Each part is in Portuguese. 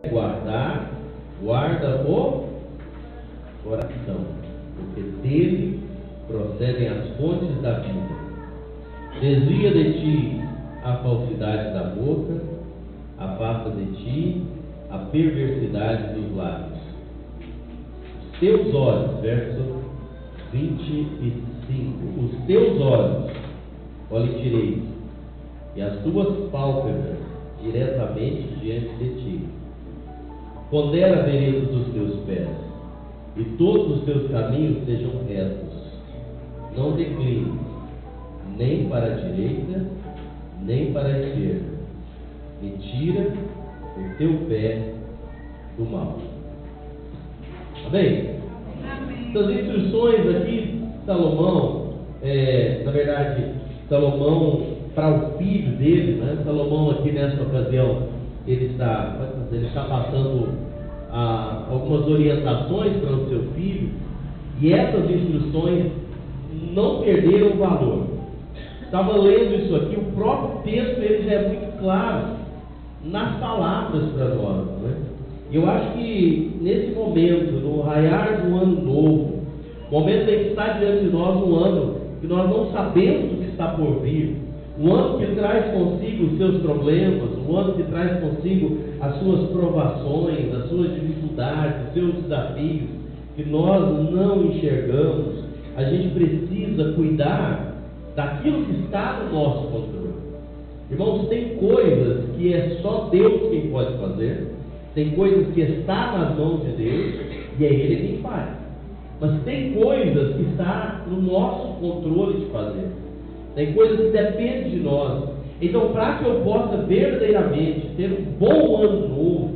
guardar, guarda o coração, porque dele procedem as fontes da vida. Desvia de ti a falsidade da boca, afasta de ti a perversidade dos lábios. Os teus olhos, verso 25, os teus olhos, olhe direito, e as tuas pálpebras diretamente diante de ti. Pondera a vereda dos teus pés, e todos os teus caminhos sejam retos. Não declines, nem para a direita, nem para a esquerda. E tira o teu pé do mal. Amém? Amém. Essas instruções aqui, Salomão, na verdade, Salomão para o filho dele, né? Salomão aqui nessa ocasião, ele está passando algumas orientações para o seu filho, e essas instruções não perderam o valor. Estava lendo isso aqui, o próprio texto ele já é muito claro nas palavras para nós, né? Eu acho que nesse momento, no raiar do ano novo, momento em que está diante de nós um ano que nós não sabemos o que está por vir, um ano que traz consigo os seus problemas, um ano que traz consigo as suas provações, as suas dificuldades, os seus desafios, que nós não enxergamos, a gente precisa cuidar daquilo que está no nosso controle. Irmãos, tem coisas que é só Deus quem pode fazer, tem coisas que está nas mãos de Deus, e é Ele quem faz. Mas tem coisas que está no nosso controle de fazer. Tem coisas que dependem de nós. Então, para que eu possa verdadeiramente ter um bom ano novo,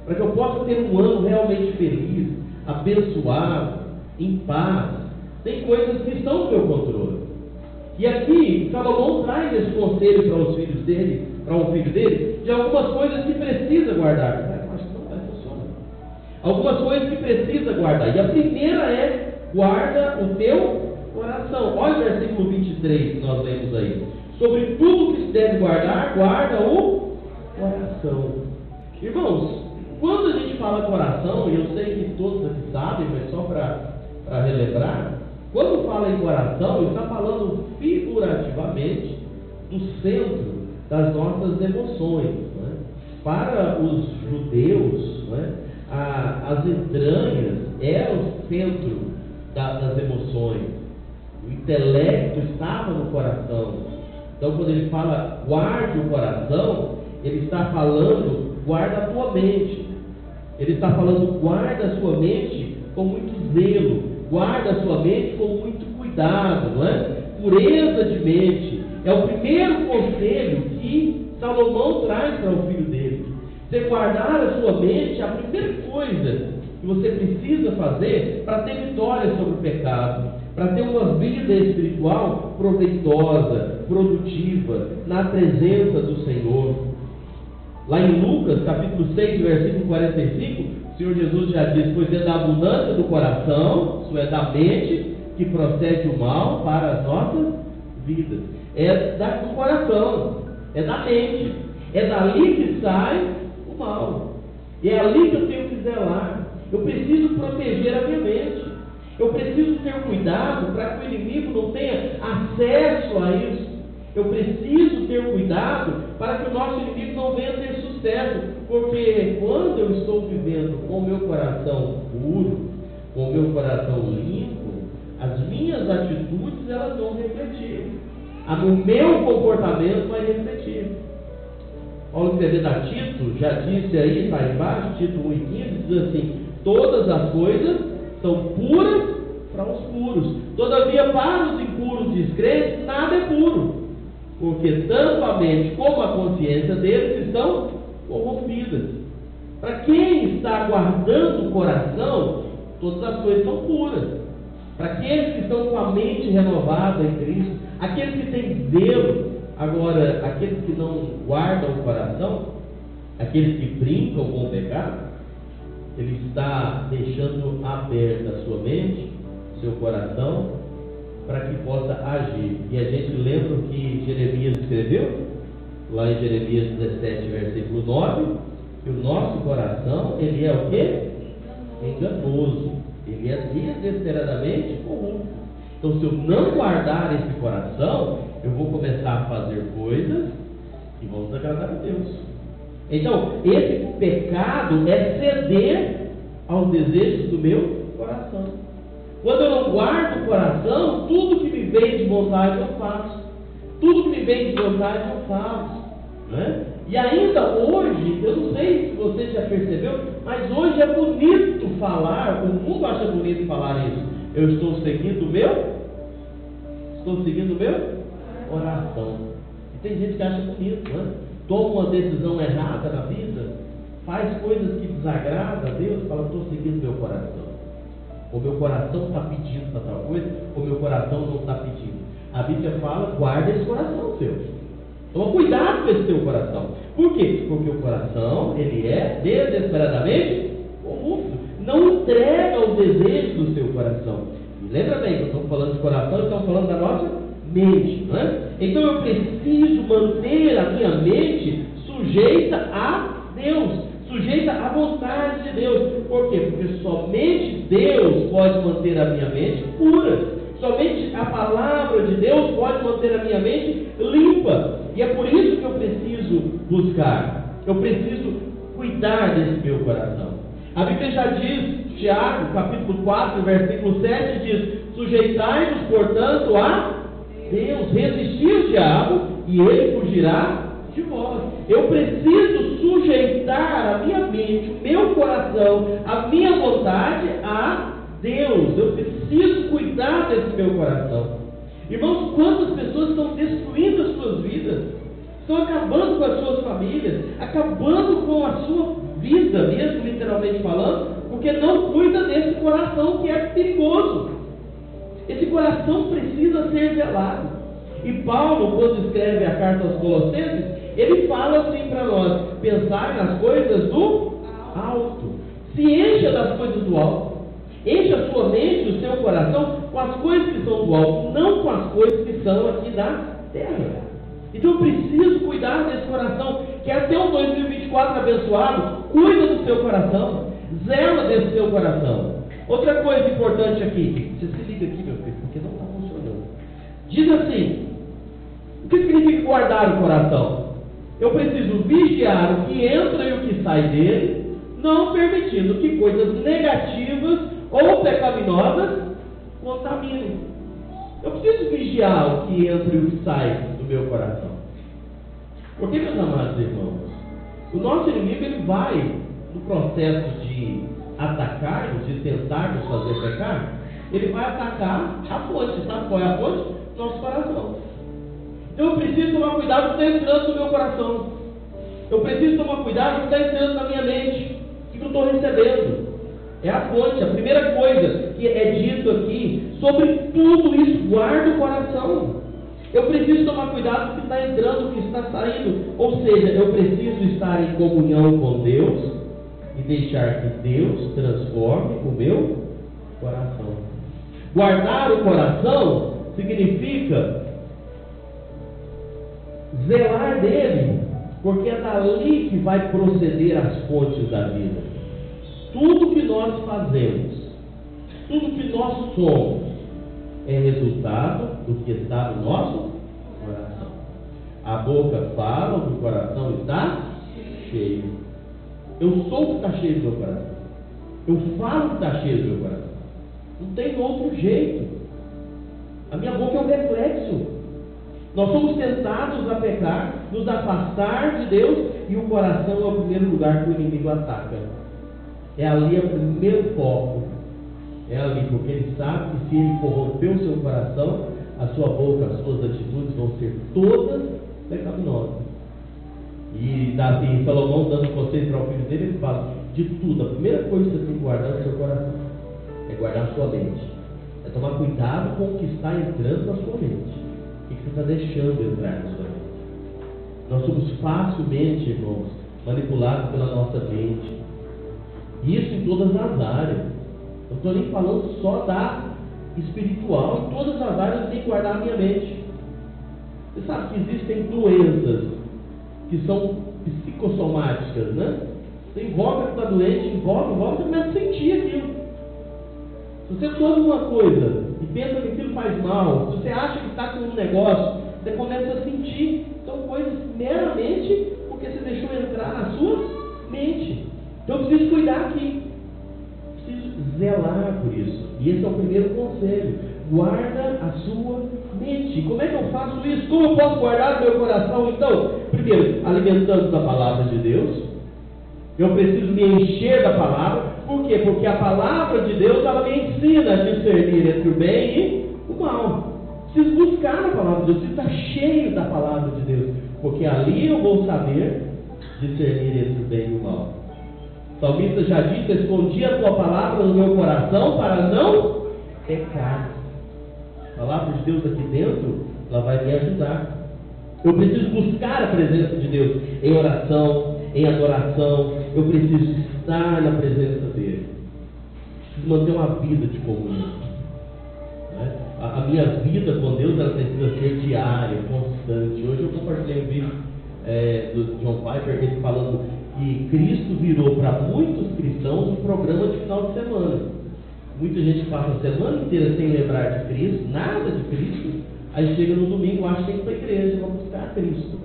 para que eu possa ter um ano realmente feliz, abençoado, em paz, tem coisas que estão no meu controle. E aqui, Salomão traz esse conselho para os filhos dele, para o filho dele, de algumas coisas que precisa guardar. Eu acho que não vai funcionar. Algumas coisas que precisa guardar. E a primeira é: guarda o teu coração. Olha o versículo 23 que nós lemos aí. Sobre tudo que se deve guardar, guarda o coração. Irmãos, quando a gente fala coração, e eu sei que todos aqui sabem, mas só para relembrar, quando fala em coração, está falando figurativamente do centro das nossas emoções, né? Para os judeus, né, as entranhas eram o centro das emoções. O intelecto estava no coração. Então, quando ele fala guarde o coração, ele está falando guarda a tua mente. Ele está falando guarda a sua mente com muito zelo, guarda a sua mente com muito cuidado, não é? Pureza de mente é o primeiro conselho que Salomão traz para o filho dele. Você guardar a sua mente é a primeira coisa que você precisa fazer para ter vitória sobre o pecado, para ter uma vida espiritual proveitosa, produtiva, na presença do Senhor. Lá em Lucas, capítulo 6, versículo 45, o Senhor Jesus já diz: pois é da abundância do coração, isso é da mente, que procede o mal para as nossas vidas. É do coração, é da mente, é dali que sai o mal. E é ali que eu tenho que zelar. Eu preciso proteger a minha mente. Eu preciso ter cuidado para que o inimigo não tenha acesso a isso. Eu preciso ter cuidado para que o nosso inimigo não venha ter sucesso. Porque quando eu estou vivendo com o meu coração puro, com o meu coração limpo, as minhas atitudes elas vão refletir. O meu comportamento vai refletir. Paulo, escrevendo a Tito, já disse aí, está aí embaixo, Tito 1:15, diz assim: todas as coisas são puras para os puros. Todavia, para os impuros e descrentes, nada é puro, porque tanto a mente como a consciência deles estão corrompidas. Para quem está guardando o coração, todas as coisas são puras. Para aqueles que estão com a mente renovada em Cristo, aqueles que têm zelo. Agora, aqueles que não guardam o coração, aqueles que brincam com o pecado, ele está deixando aberta a sua mente, seu coração, para que possa agir. E a gente lembra o que Jeremias escreveu, lá em Jeremias 17, versículo 9, que o nosso coração, ele é o quê? Enganoso. Ele é desesperadamente corrupto. Então, se eu não guardar esse coração, eu vou começar a fazer coisas que vão desagradar a Deus. Então, esse pecado é ceder aos desejos do meu coração. Quando eu não guardo o coração, tudo que me vem de vontade eu faço. Tudo que me vem de vontade eu faço. Né? E ainda hoje, eu não sei se você já percebeu, mas hoje é bonito falar, o mundo acha bonito falar isso. Eu estou seguindo o meu coração. E tem gente que acha bonito, né? Toma uma decisão errada na vida, faz coisas que desagradam a Deus, fala, estou seguindo meu coração. O meu coração está pedindo para tal coisa, o meu coração não está pedindo. A Bíblia fala, guarda esse coração seu. Toma cuidado com esse teu coração. Por quê? Porque o coração, ele é desesperadamente corrupto. Não entrega os desejos do seu coração. E lembra bem, nós estamos falando de coração, estamos falando da nossa mente, não é? Então eu preciso manter a minha mente sujeita a Deus, sujeita à vontade de Deus. Por quê? Porque somente Deus pode manter a minha mente pura. Somente a palavra de Deus pode manter a minha mente limpa. E é por isso que eu preciso buscar. Eu preciso cuidar desse meu coração. A Bíblia já diz, Tiago, capítulo 4, versículo 7, diz: sujeitai-vos, portanto, a Deus, resistir ao diabo, e ele fugirá de vós. Eu preciso sujeitar a minha mente, o meu coração, a minha vontade a Deus. Eu preciso cuidar desse meu coração. Irmãos, quantas pessoas estão destruindo as suas vidas, estão acabando com as suas famílias, acabando com a sua vida mesmo, literalmente falando, porque não cuida desse coração que é perigoso. Esse coração precisa ser velado. E Paulo, quando escreve a carta aos Colossenses, ele fala assim para nós: pensar nas coisas do alto. Se encha das coisas do alto. Encha a sua mente, o seu coração, com as coisas que são do alto, não com as coisas que são aqui da terra. Então eu preciso cuidar desse coração. Quer ter um 2024 abençoado? Cuida do seu coração. Zela desse seu coração. Outra coisa importante aqui. Você se liga aqui, meu filho, porque não está funcionando. Diz assim: o que significa guardar o coração? Eu preciso vigiar o que entra e o que sai dele, não permitindo que coisas negativas ou pecaminosas contaminem. Eu preciso vigiar o que entra e o que sai do meu coração. Porque, meus amados irmãos, o nosso inimigo, ele vai, no processo de atacar-nos, de tentar nos fazer pecar, ele vai atacar a fonte. Sabe qual é a fonte? Nosso coração. Então eu preciso tomar cuidado com o que está entrando no meu coração. Eu preciso tomar cuidado com o que está entrando na minha mente, o que eu estou recebendo. É a fonte. A primeira coisa que é dito aqui, sobre tudo isso, guarda o coração. Eu preciso tomar cuidado com o que está entrando, o que está saindo. Ou seja, eu preciso estar em comunhão com Deus e deixar que Deus transforme o meu coração. Guardar o coração significa zelar dele, porque é dali que vai proceder as fontes da vida. Tudo que nós fazemos, tudo que nós somos, é resultado do que está no nosso coração. A boca fala, o coração está cheio. Eu sou o que está cheio do meu coração. Eu falo o que está cheio do meu coração. Não tem outro jeito. A minha boca é um reflexo. Nós somos tentados a pecar, nos afastar de Deus, e o coração é o primeiro lugar que o inimigo ataca. É ali o primeiro foco. É ali, porque ele sabe que se ele corromper o seu coração, a sua boca, as suas atitudes vão ser todas pecaminosas. E Salomão, dando conselho para o filho dele, ele fala: de tudo, a primeira coisa que você tem que guardar no seu coração é guardar a sua mente. É tomar cuidado com o que está entrando na sua mente. O que você está deixando entrar na sua mente. Nós somos facilmente, irmãos, manipulados pela nossa mente. Isso em todas as áreas. Não estou nem falando só da espiritual. Em todas as áreas eu tenho que guardar a minha mente. Você sabe que existem doenças que são psicossomáticas, né? Você invoca que está doente, invoca, você começa a sentir aquilo. Se você toma uma coisa e pensa que aquilo faz mal, se você acha que está com um negócio, você começa a sentir. São coisas meramente porque você deixou entrar na sua mente. Então eu preciso cuidar aqui. Preciso zelar por isso. E esse é o primeiro conselho. Guarda a sua mente. Como é que eu faço isso? Como eu posso guardar o meu coração? Então, primeiro, alimentando da palavra de Deus. Eu preciso me encher da palavra. Por quê? Porque a palavra de Deus, ela me ensina a discernir entre o bem e o mal. Preciso buscar a palavra de Deus. Preciso estar cheio da palavra de Deus. Porque ali eu vou saber discernir entre o bem e o mal. O salmista já disse: escondi a tua palavra no meu coração para não pecar. A palavra de Deus aqui dentro, ela vai me ajudar. Eu preciso buscar a presença de Deus em oração, em adoração. Eu preciso estar na presença dele. Preciso manter uma vida de comunhão. A minha vida com Deus, ela precisa ser diária, constante. Hoje eu compartilhei um vídeo do John Piper, ele falando que Cristo virou para muitos cristãos um programa de final de semana. Muita gente passa a semana inteira sem lembrar de Cristo, nada de Cristo, aí chega no domingo, acha que tem que ir para a igreja, vai buscar Cristo.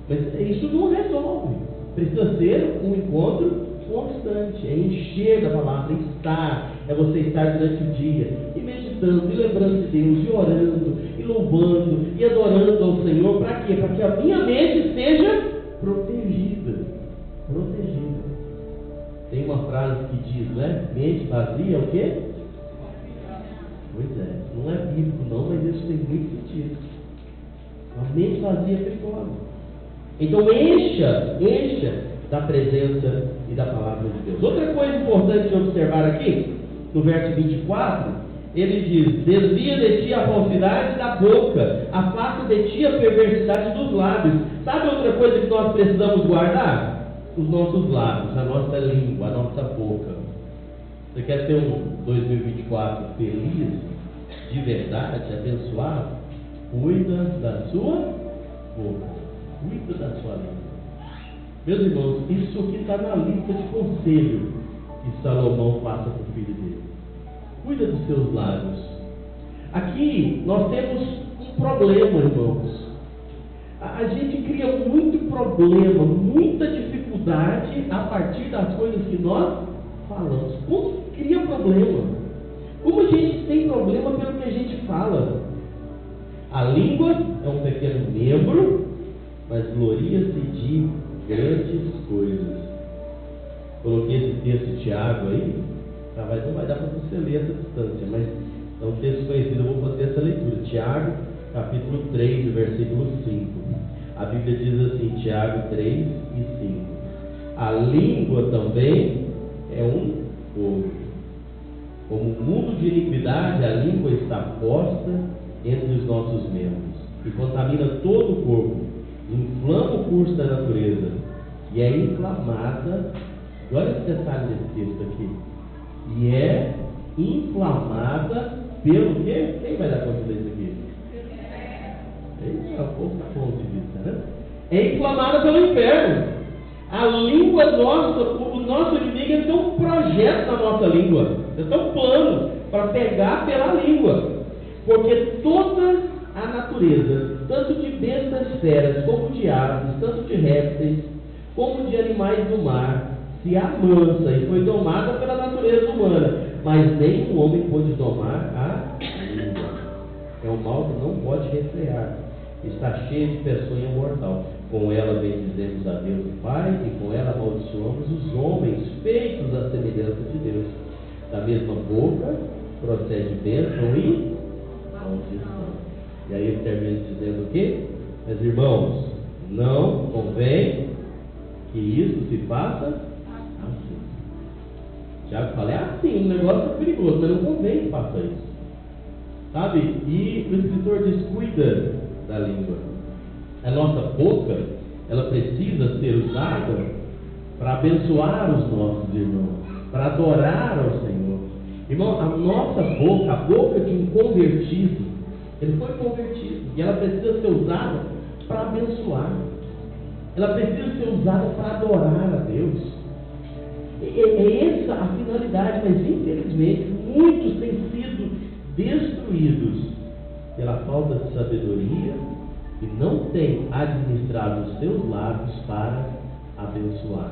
Mas isso não resolve. Precisa ser um encontro constante, é encher da palavra, é você estar durante o dia, e meditando, e lembrando de Deus, e orando, e louvando, e adorando ao Senhor. Para quê? Para que a minha mente seja protegida. Tem uma frase que diz, né? Mente vazia é o quê? Pois é, não é bíblico não, mas isso tem muito sentido. A mente vazia é perigosa. Então encha da presença e da palavra de Deus. Outra coisa importante de observar aqui, no verso 24, ele diz: desvia de ti a falsidade da boca, afasta de ti a perversidade dos lábios. Sabe outra coisa que nós precisamos guardar? Os nossos lábios, a nossa língua, a nossa boca. Você quer ter um 2024 feliz, de verdade, abençoado? Cuida da sua boca, cuida da sua língua. Meus irmãos, isso aqui está na lista de conselho que Salomão passa para o filho dele. Cuida dos seus lábios. Aqui nós temos um problema, irmãos. A gente cria muito problema, muita dificuldade a partir das coisas que nós falamos. Como cria problema? Como a gente tem problema pelo que a gente fala? A língua é um pequeno membro, mas gloria-se de grandes coisas. Coloquei esse texto de Tiago aí, não vai dar para você ler essa distância, mas é um texto conhecido, eu vou fazer essa leitura. Tiago, capítulo 3, versículo 5. A Bíblia diz assim, Tiago 3 e 5. A língua também é um fogo. Como um mundo de iniquidade, a língua está posta entre os nossos membros e contamina todo o corpo, inflama o curso da natureza e é inflamada. Olha esse detalhe desse texto aqui. E é inflamada pelo quê? Quem vai dar conta disso aqui? Eita, pouco ponto de vista, né? É inflamada pelo inferno. A língua nossa, o nosso inimigo, ele tem um projeto na nossa língua. Ele tem um plano para pegar pela língua. Porque toda a natureza, tanto de bestas feras, como de aves, tanto de répteis, como de animais do mar, se amansa e foi domada pela natureza humana, mas nem o homem pôde domar a língua. É um mal que não pode refrear. Está cheio de peçonha mortal. Com ela bendizemos a Deus o Pai, e com ela amaldiçoamos os homens feitos à semelhança de Deus. Da mesma boca procede bênção e maldição. E aí ele termina dizendo o quê? Meus irmãos, não convém que isso se faça assim. Tiago fala, é assim, o negócio é perigoso, mas não convém que faça isso. Sabe? E o escritor diz, cuida da língua. A nossa boca, ela precisa ser usada para abençoar os nossos irmãos, para adorar ao Senhor. Irmão, a nossa boca, a boca de um convertido, ele foi convertido, e ela precisa ser usada para abençoar. Ela precisa ser usada para adorar a Deus. É essa a finalidade, mas infelizmente muitos têm sido destruídos pela falta de sabedoria e não têm administrado os seus lábios para abençoar.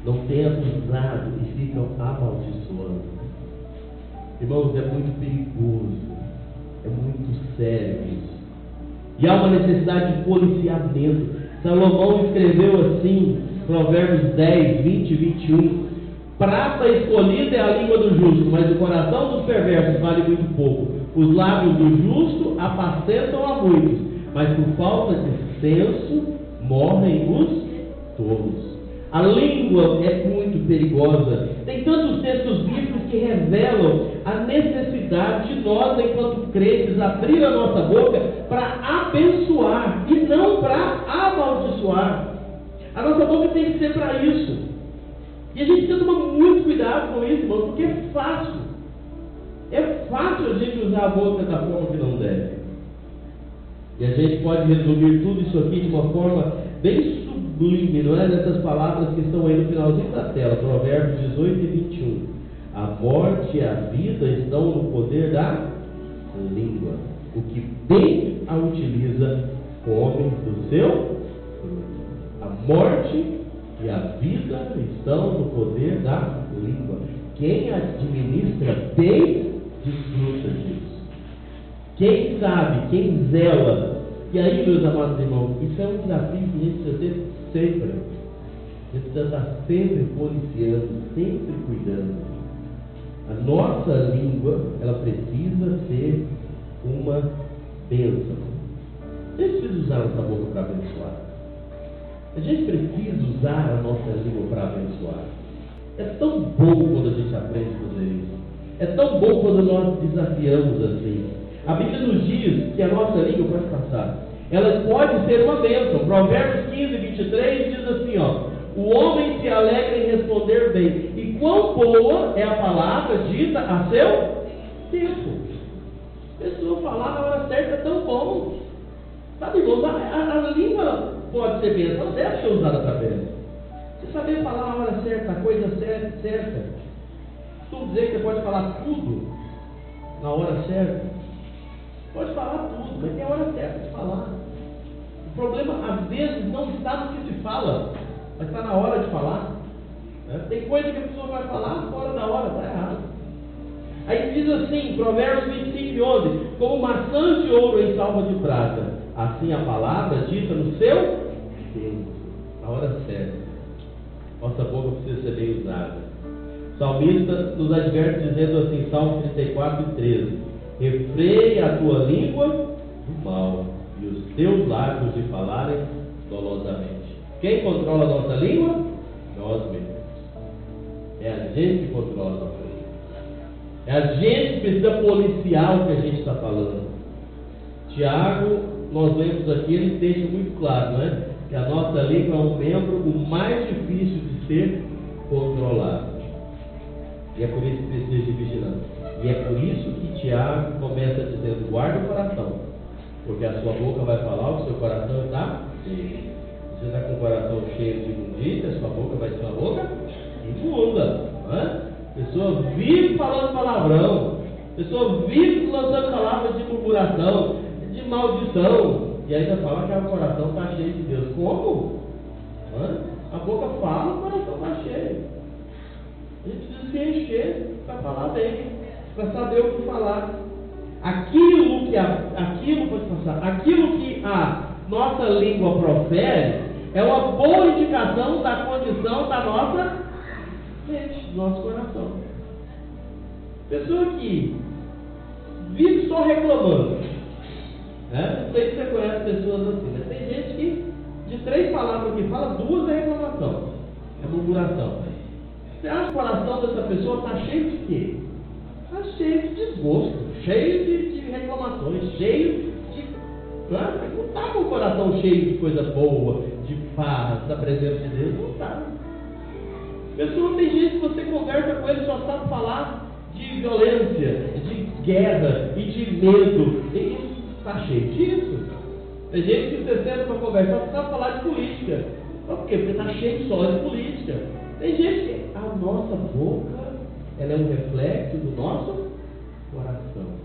Não têm abusado e ficam amaldiçoando. Irmãos, é muito perigoso, é muito sério isso. E há uma necessidade de policiamento. Salomão escreveu assim, Provérbios 10, 20 e 21: prata escolhida é a língua do justo, mas o coração dos perversos vale muito pouco. Os lábios do justo apacentam a muitos, mas por falta de senso morrem os tolos. A língua é muito perigosa. Tem tantos textos bíblicos que revelam a necessidade de nós, enquanto crentes, abrir a nossa boca para abençoar e não para amaldiçoar. A nossa boca tem que ser para isso. E a gente tem que tomar muito cuidado com isso, irmão, porque é fácil. É fácil a gente usar a boca da forma que não deve. E a gente pode resumir tudo isso aqui de uma forma bem sublime, não é? Nessas palavras que estão aí no finalzinho da tela, Provérbios 18 e 21. A morte e a vida estão no poder da língua. O que bem a utiliza, come do seu fruto. A morte e a vida estão no poder da língua. Quem administra bem, desfruta disso. Quem sabe, quem zela. E aí, meus amados irmãos, isso é um desafio que a gente precisa ter sempre. A gente precisa estar sempre policiando, sempre cuidando. A nossa língua, ela precisa ser uma bênção. A gente precisa usar a nossa boca para abençoar. A gente precisa usar a nossa língua para abençoar. É tão bom quando a gente aprende a fazer isso. É tão bom quando nós desafiamos assim. A Bíblia nos diz que a nossa língua, pode passar, ela pode ser uma bênção. Provérbios 15, 23 diz assim, ó: o homem se alegra em responder bem, e quão boa é a palavra dita a seu tempo. A pessoa falar na hora certa é tão bom. Sabe, irmãos, a língua pode ser bênção, ela deve ser usada para bênção. Você saber falar na hora certa, a coisa certa. Tu dizer que você pode falar tudo na hora certa. Pode falar tudo, mas tem a hora certa de falar. O problema, às vezes, não está no que se fala, mas está na hora de falar. Tem coisa que a pessoa vai falar fora da hora, está errado. Aí diz assim, Provérbios 25 e 11: como maçãs de ouro em salva de prata, assim a palavra dita no seu tempo, na hora certa. Nossa boca precisa ser bem usada. O salmista nos adverte dizendo assim, Salmo 34 e 13: refreie a tua língua do mal e os teus lábios de falarem dolosamente. Quem controla a nossa língua? Nós mesmos. É a gente que controla a nossa língua. É a gente que precisa policiar o que a gente está falando. Tiago, nós lemos aqui, ele deixa muito claro, não é? Que a nossa língua é um membro o mais difícil de ser controlado. E é por isso que precisa de vigilância. E é por isso que Tiago começa dizendo: guarda o coração, porque a sua boca vai falar o que o seu coração está cheio. Você está com o coração cheio de imundícia, a sua boca vai ser uma boca imunda. Não é? A pessoa vive falando palavrão, a pessoa vive lançando palavras de murmuração, de maldição, e ainda fala que o coração está cheio de Deus. Como? Não é? A boca fala, o coração está cheio. A gente precisa se encher para falar bem, para saber o que falar. Aquilo que a nossa língua profere é uma boa indicação da condição da nossa mente, do nosso coração. Pessoa que vive só reclamando, né? Não sei se você conhece pessoas assim, mas tem gente que de 3 palavras que fala, 2 é reclamação, é murmuração. Você acha que o coração dessa pessoa está cheio de quê? Está cheio de desgosto, cheio de reclamações, cheio de... Não está com o coração cheio de coisa boa, de paz, da presença de Deus. Não está. Pessoa, tem gente que você conversa com ele só sabe falar de violência, de guerra e de medo. E está cheio disso. Tem gente que você senta para conversar só sabe falar de política. Por quê? Porque está cheio só de política. Tem gente que a nossa boca, ela é um reflexo do nosso coração.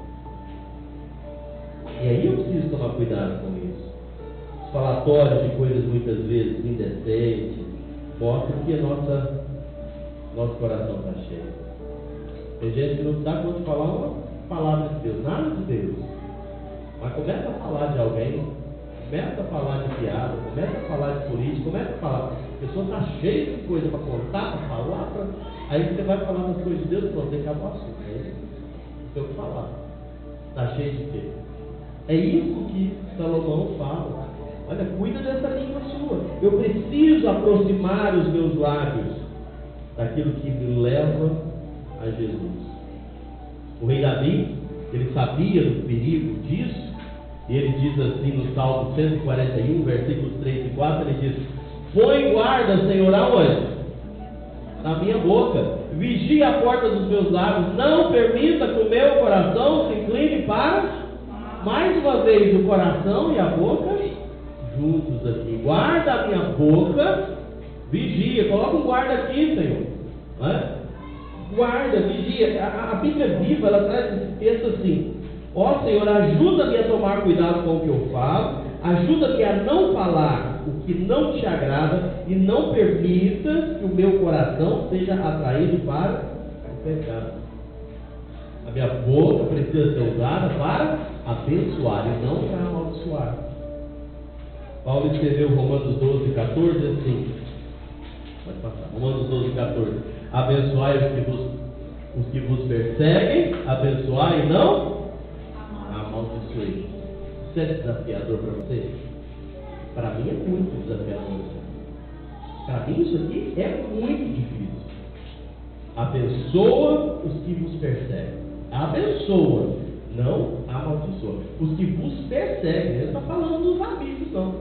E aí eu preciso tomar cuidado com isso. Os falatórios de coisas muitas vezes indecentes mostram que nosso coração está cheio. Tem gente que não dá conta de falar uma palavra de Deus, nada de Deus. Mas começa a falar de alguém, começa a falar de piada, começa a falar de política, começa a falar. A pessoa está cheia de coisa para contar, para falar, aí você vai falar das coisas de Deus e pronto, acabou o assunto. Aí não tem o que falar. Está cheio de quê? É isso que Salomão fala. Olha, cuida dessa língua sua. Eu preciso aproximar os meus lábios daquilo que me leva a Jesus. O rei Davi, ele sabia do perigo disso, e ele diz assim no Salmo 141, versículos 3 e 4, ele diz: põe guarda, Senhor, aonde? Na minha boca. Vigia a porta dos meus lábios. Não permita que o meu coração se incline para... Mais uma vez, o coração e a boca juntos aqui. Guarda a minha boca. Vigia. Coloca um guarda aqui, Senhor. Não é? Guarda, vigia. A Bíblia Viva, ela traz esse texto assim: ó Senhor, ajuda-me a tomar cuidado com o que eu falo, ajuda-me a não falar o que não te agrada, e não permita que o meu coração seja atraído para o pecado. A minha boca precisa ser usada para abençoar e não para amaldiçoar. Paulo escreveu Romanos 12, 14 assim. Pode passar. Romanos 12, 14. Abençoai os que vos perseguem, abençoai e não amaldiçoei. Isso é desafiador para você? Para mim é muito desafiador. Para mim isso aqui é muito difícil. Abençoa os que vos perseguem. Abençoa, não amaldiçoa. Os que vos perseguem, ele não está falando dos amigos, não.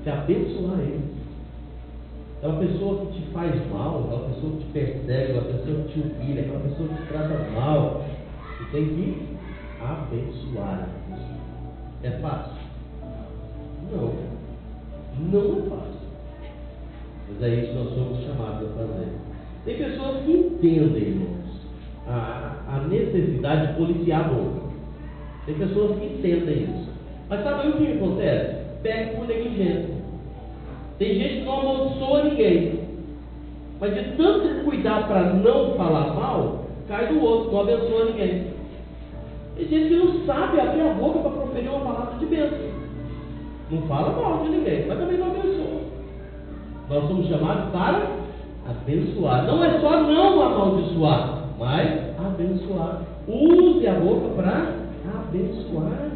Você abençoar eles. Aquela pessoa que te faz mal, aquela pessoa que te persegue, aquela pessoa que te humilha, aquela pessoa que te trata mal, você tem que abençoar. É fácil? Não. Não é fácil. Mas é isso que nós somos chamados a fazer. Tem pessoas que entendem, irmãos, a necessidade de policiar a boca. Tem pessoas que entendem isso. Mas sabe o que acontece? Pega por negligência. Tem gente que não amaldiçoa ninguém, mas de tanto cuidar para não falar mal, cai do outro, não abençoa ninguém. Tem gente que não sabe abrir a boca para proferir uma palavra de bênção. Não fala mal de ninguém, mas também não abençoa. Nós somos chamados para abençoar. Não é só não amaldiçoar, mas abençoar. Use a boca para abençoar.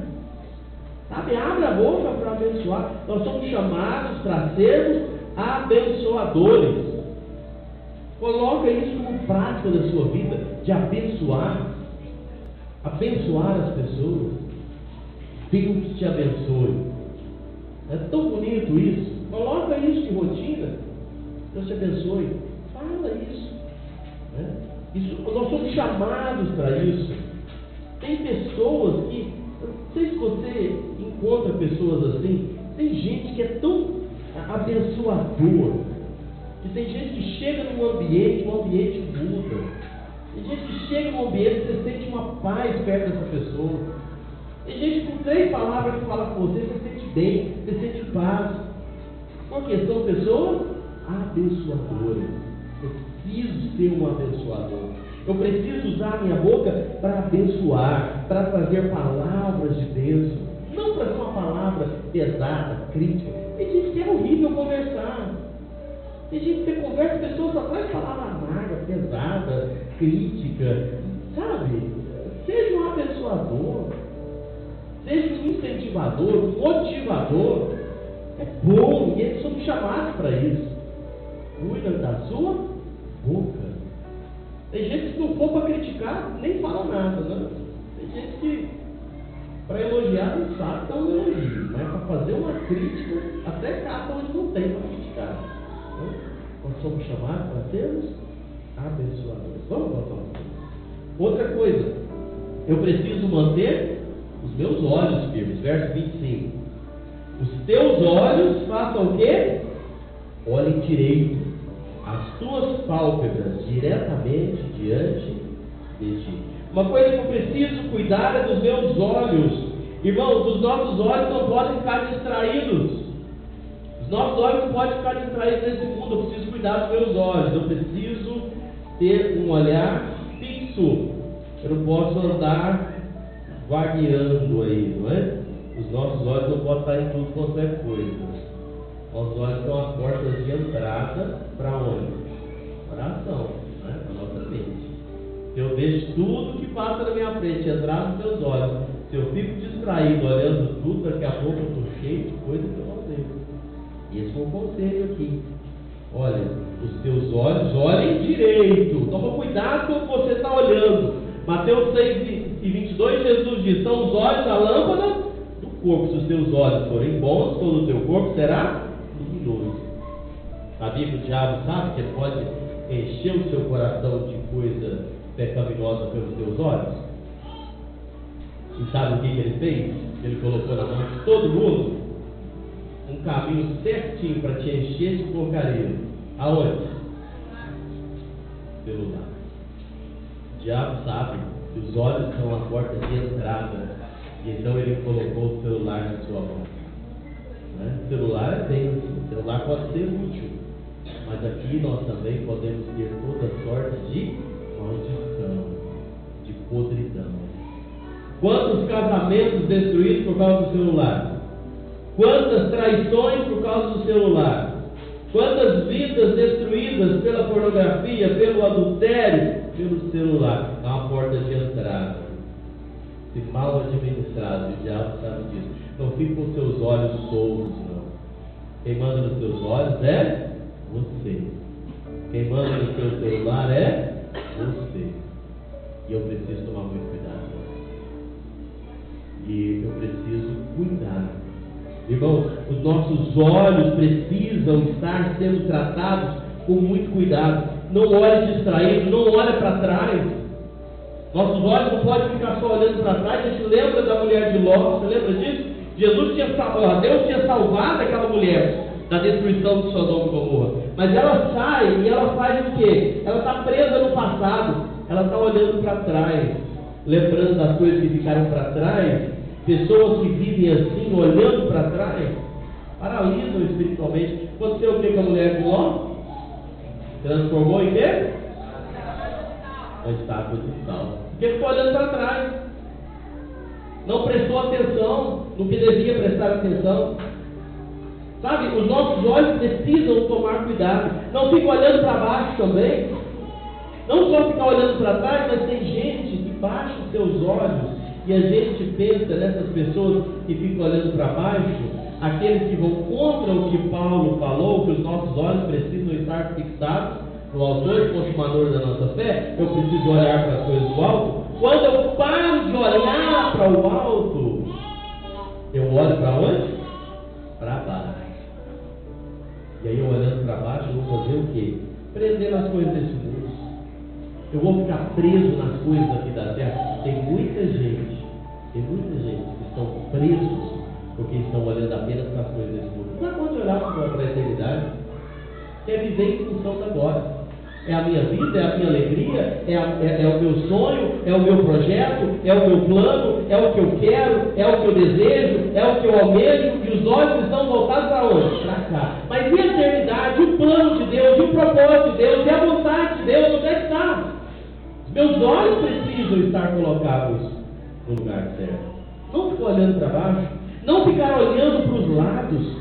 Sabe, abre a boca para abençoar. Nós somos chamados para sermos abençoadores. Coloca isso como prática da sua vida, de abençoar. Abençoar as pessoas. Deus te abençoe. É tão bonito isso. Coloca isso de rotina. Deus te abençoe. Fala isso. Isso, nós somos chamados para isso. Tem pessoas que, eu não sei se você encontra pessoas assim, tem gente que é tão abençoador, que tem gente que chega num ambiente, o ambiente muda. Tem gente que chega num ambiente e você sente uma paz perto dessa pessoa. Tem gente que com 3 palavras que fala com você, você sente bem, você sente paz. Porque são pessoas abençoadoras. Eu preciso ser um abençoador. Eu preciso usar a minha boca para abençoar, para trazer palavras de bênção. Não para ser uma palavra pesada, crítica. Tem gente que é horrível conversar. Tem gente que conversa, a pessoa só traz palavra amarga, pesada, crítica. Sabe? Seja um abençoador. Seja um incentivador, um motivador. É bom, e eles são chamados para isso. Cuida da sua boca. Tem gente que se não for para criticar, nem fala nada, né? Tem gente que para elogiar não sabe dar um elogio, mas para fazer uma crítica, até capa onde não tem para criticar. Né? Nós somos chamados para sermos abençoadores. Vamos voltar um pouco. Outra coisa, eu preciso manter os meus olhos firmes. Verso 25. Os teus olhos façam o quê? Olhem direito. as tuas pálpebras diretamente diante de ti. Uma coisa que eu preciso cuidar é dos meus olhos. Irmãos, os nossos olhos não podem ficar distraídos. Os nossos olhos não podem ficar distraídos nesse mundo. Eu preciso cuidar dos meus olhos. Eu preciso ter um olhar fixo. Eu não posso andar vagueando aí, não é? Os nossos olhos não podem estar em tudo qualquer coisa. Nossos olhos são as portas de entrada para onde? Para a ação, né? Para a nossa mente. Se eu vejo tudo que passa na minha frente entrar nos meus olhos, se eu fico distraído olhando tudo, daqui a pouco eu estou cheio de coisa que eu não vejo. E esse foi um conselho aqui. Olha, os teus olhos olhem direito. Toma cuidado com o que você está olhando. Mateus 6:22, Jesus diz: são os olhos a lâmpada do corpo. Se os teus olhos forem bons, todo o teu corpo será luminoso. Sabia que o diabo sabe que ele pode encher o seu coração de coisa pecaminosa pelos teus olhos? E sabe o que ele fez? Ele colocou na mão de todo mundo um caminho certinho para te encher de porcaria. Aonde? Celular. O diabo sabe que os olhos são a porta de entrada, e então ele colocou o celular na sua mão. Né? O celular é bem assim, o celular pode ser útil, mas aqui nós também podemos ter toda sorte de maldição, de podridão. Quantos casamentos destruídos por causa do celular? Quantas traições por causa do celular? Quantas vidas destruídas pela pornografia, pelo adultério, pelo celular? É uma porta de entrada. Se mal administrado, o diabo sabe disso. Não fique com seus olhos soltos, não. Quem manda nos seus olhos é você. Quem manda no seu celular é você. E eu preciso tomar muito cuidado. E eu preciso cuidar. Irmãos, os nossos olhos precisam estar sendo tratados com muito cuidado. Não olhe distraído, não olhe para trás. Nossos olhos não podem ficar só olhando para trás. A gente lembra da mulher de Ló, você lembra disso? Deus tinha salvado aquela mulher da destruição de Sodoma e Gomorra. Mas ela sai e ela faz o quê? Ela está presa no passado. Ela está olhando para trás, lembrando das coisas que ficaram para trás. Pessoas que vivem assim, olhando para trás, paralisam espiritualmente. Aconteceu o que com a mulher de Ló? Transformou em quê? Uma estátua de sal. Porque ficou olhando para trás. Não prestou atenção no que devia prestar atenção. Sabe, os nossos olhos precisam tomar cuidado. Não fica olhando para baixo também. Não só ficar olhando para trás, mas tem gente que baixa os seus olhos. E a gente pensa nessas pessoas que ficam olhando para baixo, aqueles que vão contra o que Paulo falou, que os nossos olhos precisam estar fixados no autor e consumador da nossa fé. Eu preciso olhar para as coisas do alto. Quando eu paro de olhar para o alto, eu olho para onde? Para baixo. E aí eu olhando para baixo, eu vou fazer o quê? Prender nas coisas desse mundo. Eu vou ficar preso nas coisas aqui da terra. Tem muita gente que estão presos porque estão olhando apenas para as coisas desse mundo. Não pode olhar para a eternidade. Quer viver em função da agora. É a minha vida, é a minha alegria, é o meu sonho, é o meu projeto, é o meu plano, é o que eu quero, é o que eu desejo, é o que eu almejo, e os olhos estão voltados para onde? Para cá. Mas e a eternidade, o plano de Deus, e o propósito de Deus, e a vontade de Deus, onde é que está? Meus olhos precisam estar colocados no lugar certo. Não ficar olhando para baixo, não ficar olhando para os lados.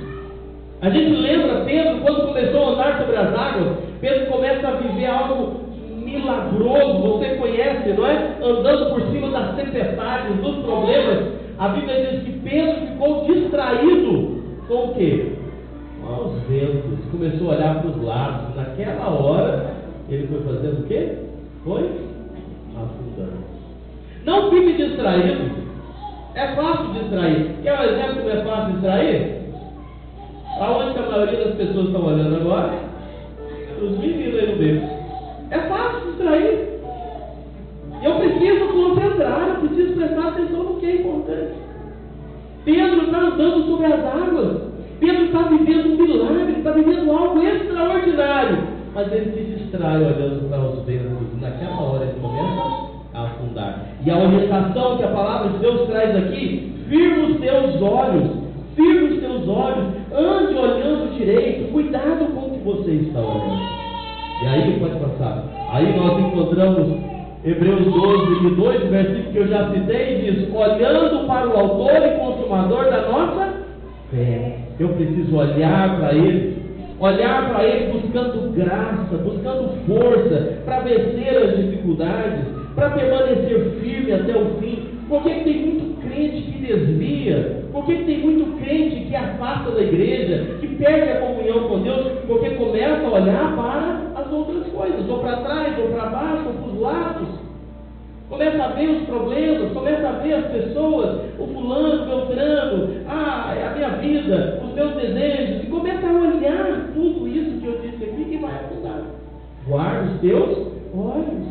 A gente lembra Pedro quando começou a andar sobre as águas. Pedro começa a viver algo milagroso, você conhece, não é? Andando por cima das tempestades, dos problemas. A Bíblia diz que Pedro ficou distraído com o quê? Com os ventos. Começou a olhar para os lados. Naquela hora, ele foi fazendo o quê? Foi afundando. Não fique distraído. É fácil distrair. Quer um exemplo como é fácil distrair? Aonde que a maioria das pessoas estão olhando agora? Os meninos aí no beco. É fácil distrair. Eu preciso concentrar, eu preciso prestar atenção no que é importante. Pedro está andando sobre as águas. Pedro está vivendo um milagre, está vivendo algo extraordinário. mas ele se distrai olhando para os ventos, e naquela hora ele começa a afundar. E a orientação que a palavra de Deus traz aqui: firma os teus olhos, ande olhando direito, cuidado com o que você está olhando. E aí, pode passar, aí nós encontramos Hebreus 12, 2, versículo que eu já citei, diz: olhando para o autor e consumador da nossa fé. Eu preciso olhar para Ele buscando graça, buscando força para vencer as dificuldades, para permanecer firme até o fim. Por que tem muito crente que desvia? Por que tem muito crente que afasta da igreja, que perde a comunhão com Deus? Porque começa a olhar para as outras coisas, ou para trás, ou para baixo, ou para os lados. Começa a ver os problemas, começa a ver as pessoas, o fulano, o beltrano, a minha vida, os meus desejos, e começa a olhar tudo isso que eu disse aqui e vai afundar. Guarda os teus olhos.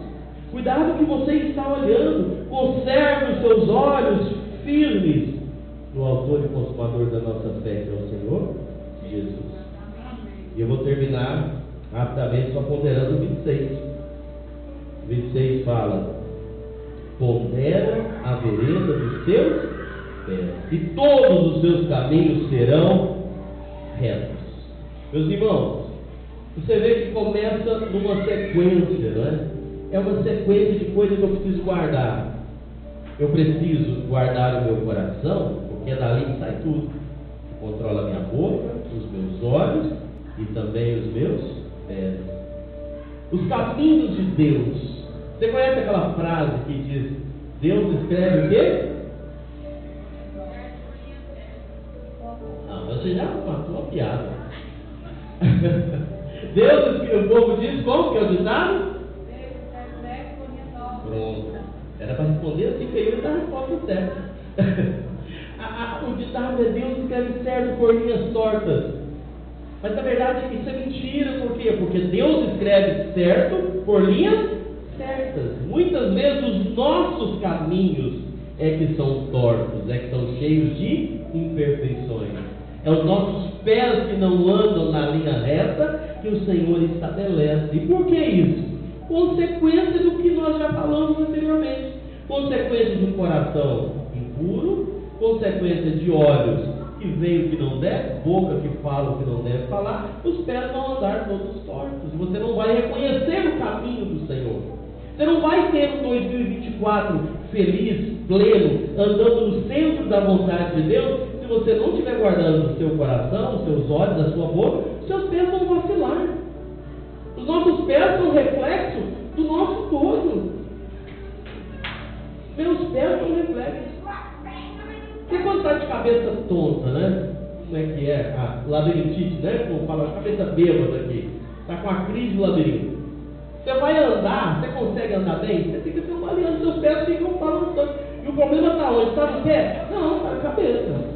Cuidado com o que você está olhando. Conserve os seus olhos firmes no autor e consumador da nossa fé, que é o Senhor Jesus. E eu vou terminar rapidamente só ponderando o 26. 26 fala: pondera a vereda dos teus pés, e todos os seus caminhos serão retos. Meus irmãos, você vê que começa numa sequência, não é? É uma sequência de coisas que eu preciso guardar. Eu preciso guardar o meu coração, porque é dali que sai tudo. Controla a minha boca, os meus olhos e também os meus pés. Os caminhos de Deus. Você conhece aquela frase que diz: Deus escreve o quê? Não, você já matou a piada. Deus escreve, o povo diz como que é o ditado? Pronto. Era para responder assim que eu dar a resposta certa. O ditado é: Deus escreve certo por linhas tortas. Mas na verdade isso é mentira. Por quê? Porque Deus escreve certo por linhas certas. Muitas vezes os nossos caminhos é que são tortos, é que são cheios de imperfeições. É os nossos pés que não andam na linha reta que o Senhor estabelece. E por que isso? Consequência do que nós já falamos anteriormente. Consequência de um coração impuro, consequência de olhos que veem o que não deve, boca que fala o que não deve falar, os pés vão andar todos tortos. Você não vai reconhecer o caminho do Senhor. Você não vai ter um 2024 feliz, pleno, andando no centro da vontade de Deus, se você não estiver guardando o seu coração, os seus olhos, a sua boca. Seus pés vão vacilar. Os nossos pés são reflexo do nosso todo. Meus pés são reflexos. Você quando está de cabeça tonta, né? Como é que é? A labirintite, né? Como fala, cabeça bêbada aqui. Está com a crise de labirinto. Você vai andar, você consegue andar bem? Você fica trabalhando, seus pés ficam balançando. E o problema está onde? Está no pé? Não, está na cabeça.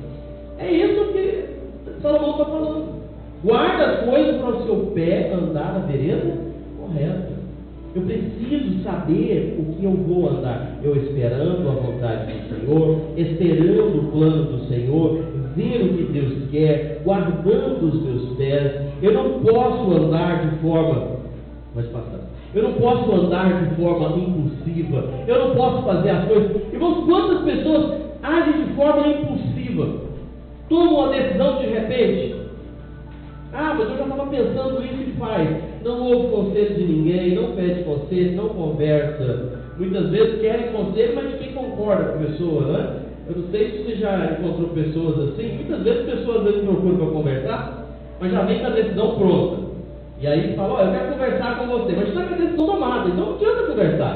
É isso que Salomão está falando. Guarda as coisas para o seu pé andar na vereda correta. Eu preciso saber o que eu vou andar. Eu esperando a vontade do Senhor, esperando o plano do Senhor, ver o que Deus quer, guardando os meus pés. Eu não posso andar de forma... Pode passar. Eu não posso andar de forma impulsiva. Eu não posso fazer as coisas. Irmãos, quantas pessoas agem de forma impulsiva? Tomam uma decisão de repente. Mas eu já estava pensando isso e faz. Não ouve conselho de ninguém, não pede conselho, não conversa. Muitas vezes querem conselho, mas de quem concorda com a pessoa, né? Eu não sei se você já encontrou pessoas assim. Muitas vezes pessoas às vezes procuram para conversar, mas já vem com a decisão pronta. E aí fala: eu quero conversar com você, mas está com a decisão tomada, então não adianta conversar.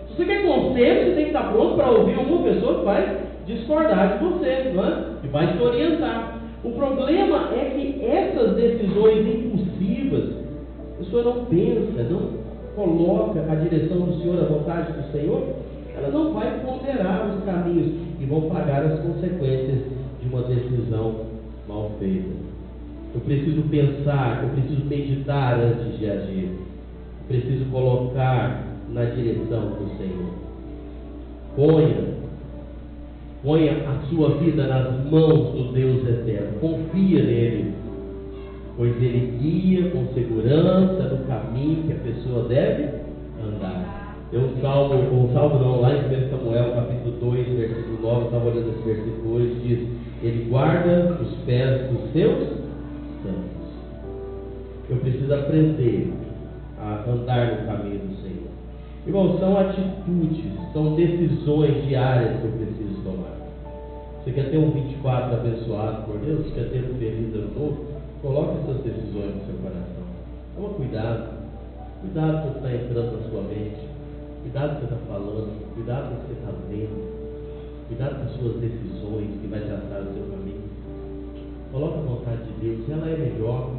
Se você quer conselho, você tem que estar pronto para ouvir uma pessoa que vai discordar de você, não é? Que vai te orientar. O problema é que essas decisões impulsivas, a pessoa não pensa, não coloca a direção do Senhor, a vontade do Senhor, ela não vai ponderar os caminhos e vão pagar as consequências de uma decisão mal feita. Eu preciso pensar, eu preciso meditar antes de agir. Eu preciso colocar na direção do Senhor. Ponha a sua vida nas mãos do Deus eterno. Confia nele. pois Ele guia com segurança no caminho que a pessoa deve andar. Tem um salmo não, lá em 1 Samuel, capítulo 2, versículo 9, estava olhando esse versículo hoje, diz: Ele guarda os pés dos seus santos. Eu preciso aprender a andar no caminho do Senhor. Irmão, são atitudes, são decisões diárias que eu preciso tomar. Você quer ter um 24 abençoado por Deus? Você quer ter um feliz ano novo? Coloque essas decisões no seu coração. Toma cuidado. Cuidado com o que está entrando na sua mente. Cuidado com o que você está falando. Cuidado com o que você está vendo. Cuidado com as suas decisões que vai traçar o seu caminho. Coloque a vontade de Deus. Ela é melhor.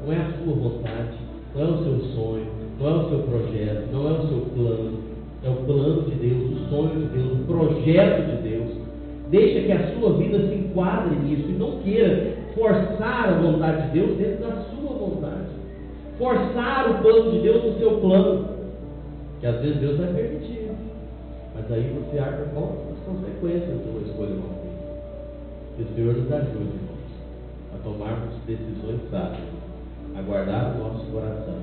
Não é a sua vontade. Não é o seu sonho. Não é o seu projeto. Não é o seu plano. É o plano de Deus, o sonho de Deus, o projeto de Deus. Deixa que a sua vida se enquadre nisso e não queira forçar a vontade de Deus dentro da sua vontade. Forçar o plano de Deus no seu plano. Que às vezes Deus vai permitir. Mas aí você arca com as consequências de uma escolha mal feita. Que o Senhor nos ajude, irmãos, a tomarmos decisões sábias, a guardar o nosso coração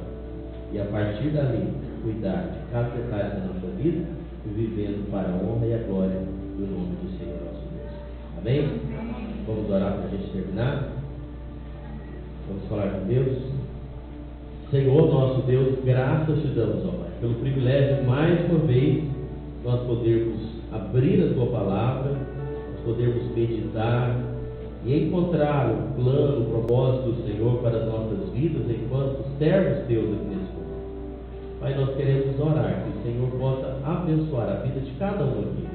e a partir dali cuidar de cada detalhe da nossa vida e vivendo para a honra e a glória do nome do Senhor nosso Deus. Amém? Vamos orar para a gente terminar. Vamos falar com Deus. Senhor nosso Deus, graças te damos, ó Pai, pelo privilégio mais uma vez nós podermos abrir a tua palavra, nós podermos meditar e encontrar o plano, o propósito do Senhor para as nossas vidas enquanto servos teus aqui nesse mundo. Pai, nós queremos orar que o Senhor possa abençoar a vida de cada um aqui.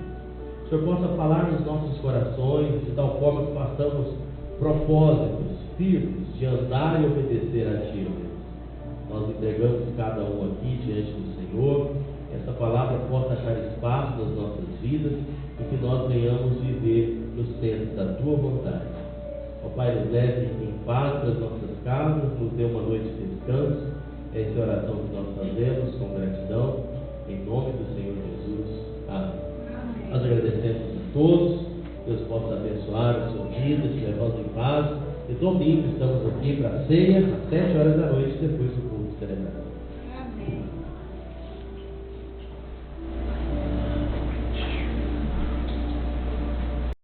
O Senhor possa falar nos nossos corações de tal forma que façamos propósitos firmes de andar e obedecer a Ti, Deus. Nós entregamos cada um aqui diante do Senhor, que essa palavra possa achar espaço nas nossas vidas e que nós venhamos viver no centro da Tua vontade. Ó Pai, nos leve em paz para as nossas casas, nos dê uma noite de descanso. Essa é a oração que nós fazemos com gratidão, em nome do Senhor Jesus. Amém. Nós agradecemos a todos, Deus possa abençoar a sua vida, te levando em paz. E domingo estamos aqui para a ceia, às 7 horas da noite, depois do